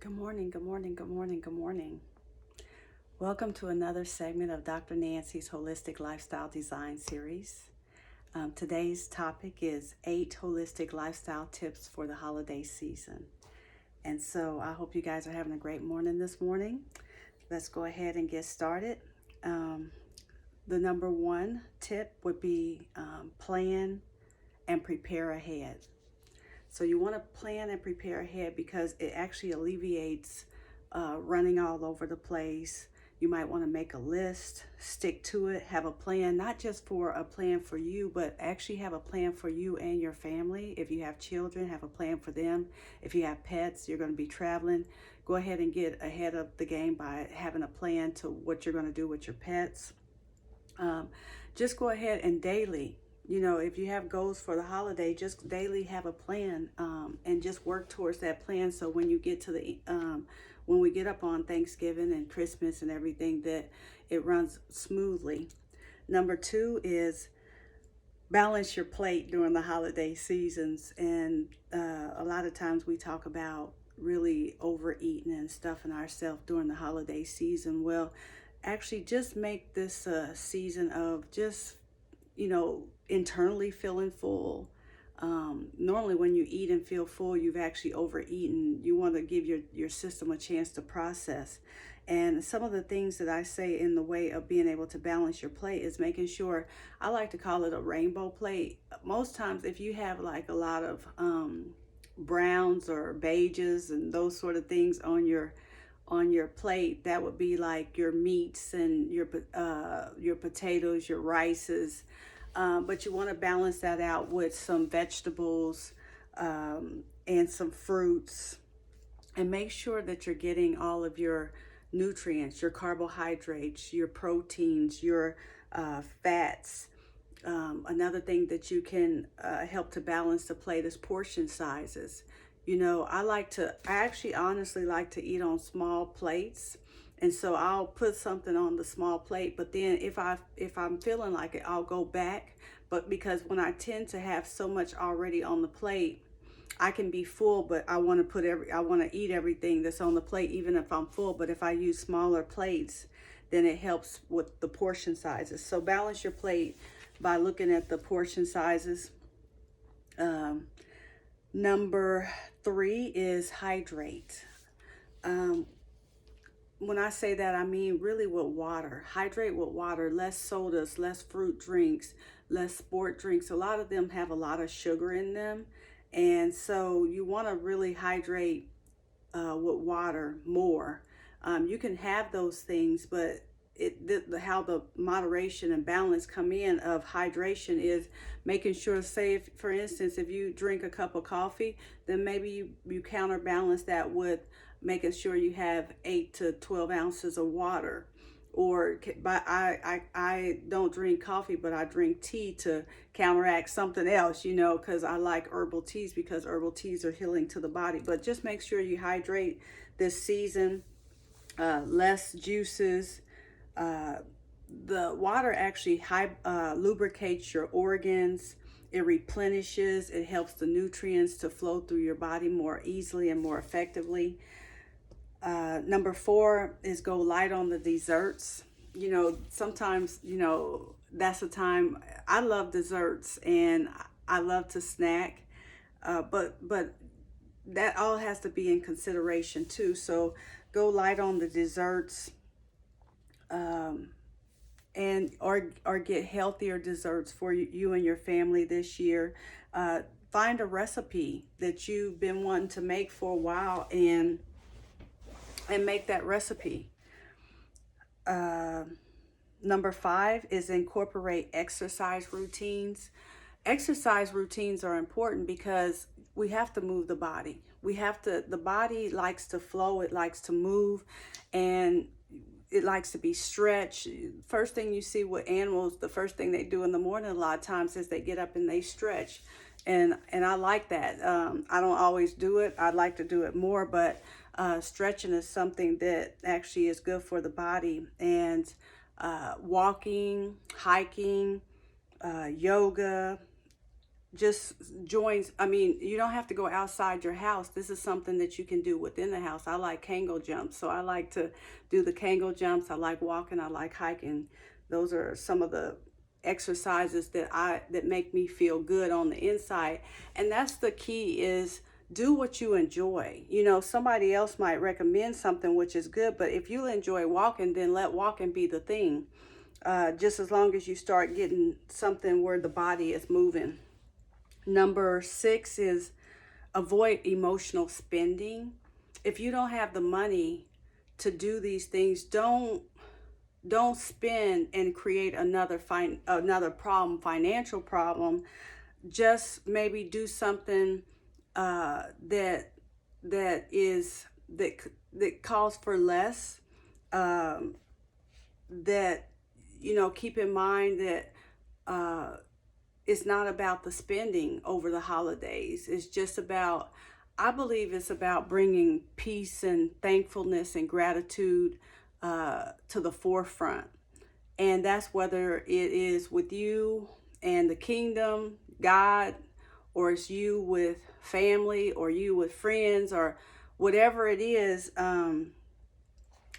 Good morning, good morning, good morning, good morning. Welcome to another segment of Dr. Nancy's Holistic Lifestyle Design Series. Today's topic is 8 holistic lifestyle tips for the holiday season. And so I hope you guys are having a great morning this morning. Let's go ahead and get started. The number one tip would be plan and prepare ahead. So you want to plan and prepare ahead because it actually alleviates running all over the place. You might want to make a list, stick to it, have a plan, not just for a plan for you, but actually have a plan for you and your family. If you have children, have a plan for them. If you have pets, you're going to be traveling. Go ahead and get ahead of the game by having a plan to what you're going to do with your pets. Just go ahead and daily, if you have goals for the holiday, just daily have a plan, and just work towards that plan. So when you get to when we get up on Thanksgiving and Christmas and everything, that it runs smoothly. Number two is balance your plate during the holiday seasons. And a lot of times we talk about really overeating and stuffing ourselves during the holiday season. Well, actually just make this a season of just internally feeling full. Normally when you eat and feel full, you've actually overeaten. You want to give your system a chance to process. And some of the things that I say in the way of being able to balance your plate is making sure, I like to call it a rainbow plate. Most times if you have like a lot of browns or beiges and those sort of things on your plate, that would be like your meats and your potatoes, your rices. But you want to balance that out with some vegetables and some fruits, and make sure that you're getting all of your nutrients, your carbohydrates, your proteins, your fats. Another thing that you can help to balance the plate is portion sizes. I actually honestly like to eat on small plates. And so I'll put something on the small plate, but then if I'm feeling like it, I'll go back. But because when I tend to have so much already on the plate, I can be full, but I want to eat everything that's on the plate, even if I'm full. But if I use smaller plates, then it helps with the portion sizes. So balance your plate by looking at the portion sizes. Number 3 is hydrate. When I say that, I mean really with water. Hydrate with water, less sodas, less fruit drinks, less sport drinks. A lot of them have a lot of sugar in them. And so you want to really hydrate with water more. You can have those things, but how the moderation and balance come in of hydration is making sure, say, if, for instance, if you drink a cup of coffee, then maybe you counterbalance that with making sure you have 8 to 12 ounces of water. But I don't drink coffee, but I drink tea to counteract something else, because I like herbal teas, because herbal teas are healing to the body. But just make sure you hydrate this season. Less juices. The water actually lubricates your organs. It replenishes. It helps the nutrients to flow through your body more easily and more effectively. Number 4 is go light on the desserts. Sometimes, that's the time. I love desserts and I love to snack, but that all has to be in consideration too. So go light on the desserts, and or get healthier desserts for you and your family this year. Find a recipe that you've been wanting to make for a while and make that recipe. Number 5 is incorporate exercise routines. Exercise routines are important because we have to move the body. The body likes to flow, it likes to move, and it likes to be stretched. First thing you see with animals, the first thing they do in the morning a lot of times is they get up and they stretch. And I like that. I don't always do it. I'd like to do it more, but stretching is something that actually is good for the body. And walking, hiking, yoga, just joins. I mean, you don't have to go outside your house. This is something that you can do within the house. I like Kangol jumps, so I like to do the Kangol jumps. I like walking. I like hiking. Those are some of the exercises that make me feel good on the inside. And that's the key, is do what you enjoy. You know, somebody else might recommend something which is good, but if you enjoy walking, then let walking be the thing. Just as long as you start getting something where the body is moving. Number 6 is avoid emotional spending. If you don't have the money to do these things, don't spend and create another problem, financial problem. Just maybe do something that calls for less. That, you know, keep in mind that it's not about the spending over the holidays. It's just about, I believe it's about bringing peace and thankfulness and gratitude to the forefront. And that's whether it is with you and the kingdom, God, or it's you with family, or you with friends, or whatever it is.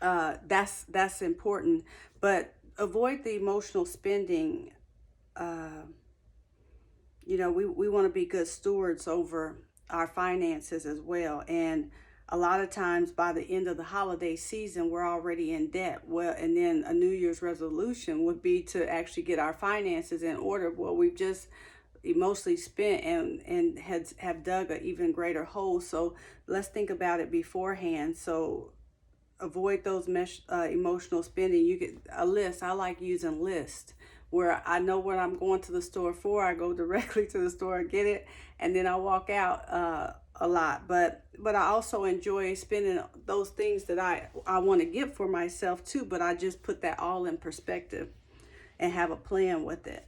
That's important. But avoid the emotional spending. You know, we want to be good stewards over our finances as well. And a lot of times by the end of the holiday season, we're already in debt. Well, and then a New Year's resolution would be to actually get our finances in order. Well, we've just emotionally spent and have dug an even greater hole. So let's think about it beforehand. So avoid those emotional spending. You get a list. I like using lists where I know what I'm going to the store for. I go directly to the store and get it, and then I walk out a lot. But I also enjoy spending those things that I want to get for myself too, but I just put that all in perspective and have a plan with it.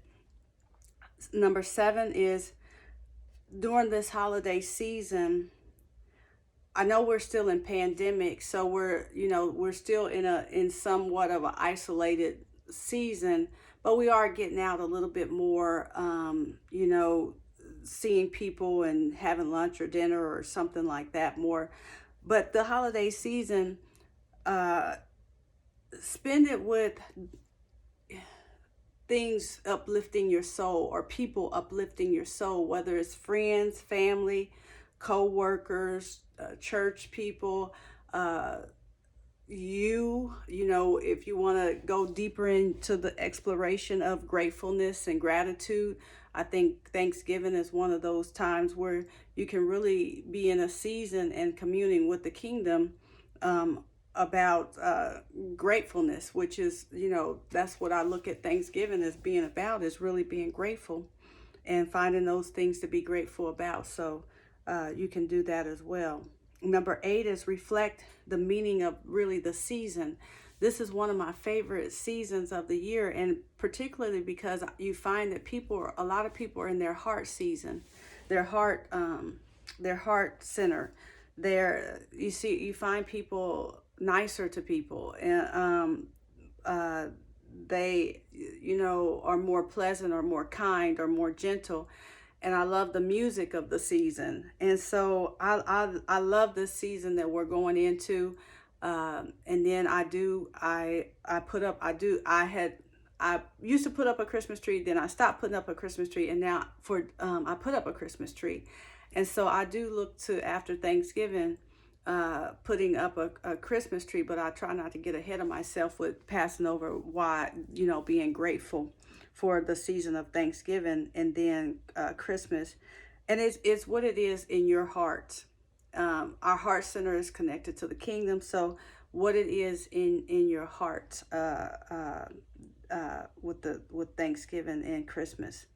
Number 7 is, during this holiday season, I know we're still in pandemic, so we're still in somewhat of an isolated season, but we are getting out a little bit more, seeing people and having lunch or dinner or something like that more. But the holiday season, spend it with things uplifting your soul, or people uplifting your soul, whether it's friends, family, co-workers, church people, if you want to go deeper into the exploration of gratefulness and gratitude, I think Thanksgiving is one of those times where you can really be in a season and communing with the kingdom about gratefulness, which is, that's what I look at Thanksgiving as being about, is really being grateful and finding those things to be grateful about. So you can do that as well. Number 8 is reflect the meaning of really the season. This is one of my favorite seasons of the year, and particularly because you find that a lot of people are in their heart season, their heart center. You find people nicer to people, and they, are more pleasant or more kind or more gentle. And I love the music of the season. And so I love this season that we're going into. And then I used to put up a Christmas tree, then I stopped putting up a Christmas tree, and now I put up a Christmas tree. And so I do look to, after Thanksgiving, putting up a Christmas tree, but I try not to get ahead of myself with passing over why, being grateful for the season of Thanksgiving and then Christmas. And it's what it is in your heart. Our heart center is connected to the kingdom. So what it is in your heart with Thanksgiving and Christmas.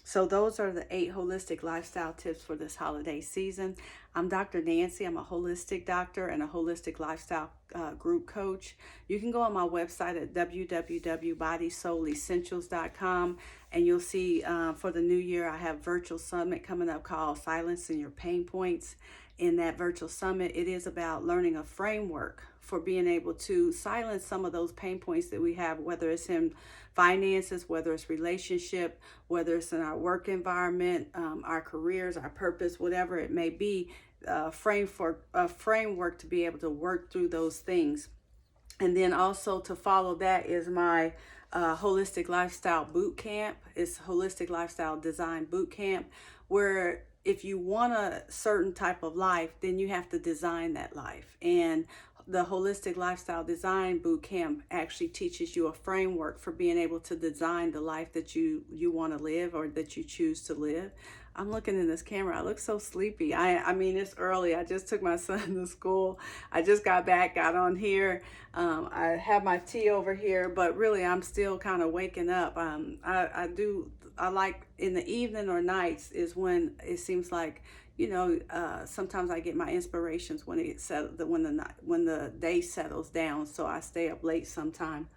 So those are the 8 holistic lifestyle tips for this holiday season. I'm Dr. Nancy. I'm a holistic doctor and a holistic lifestyle group coach. You can go on my website at www.bodysoulessentials.com, and you'll see for the new year I have a virtual summit coming up called Silencing Your Pain Points. in that virtual summit, it is about learning a framework for being able to silence some of those pain points that we have, whether it's in finances, whether it's relationship, whether it's in our work environment, our careers, our purpose, whatever it may be, a framework to be able to work through those things. And then also to follow that is my Holistic Lifestyle Boot Camp. It's Holistic Lifestyle Design Boot Camp, where if you want a certain type of life, then you have to design that life. And the Holistic Lifestyle Design Boot Camp actually teaches you a framework for being able to design the life that you want to live or that you choose to live. I'm looking in this camera. I look so sleepy. I mean, it's early. I just took my son to school. I just got back, got on here. I have my tea over here, but really I'm still kind of waking up. I like in the evening or nights is when it seems like, sometimes I get my inspirations when when the day settles down. So I stay up late sometime.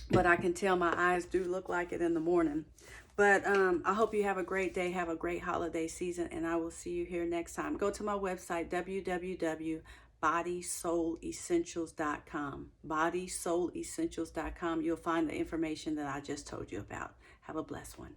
But I can tell my eyes do look like it in the morning. But I hope you have a great day, have a great holiday season, and I will see you here next time. Go to my website, www.bodysoulessentials.com. Bodysoulessentials.com. You'll find the information that I just told you about. Have a blessed one.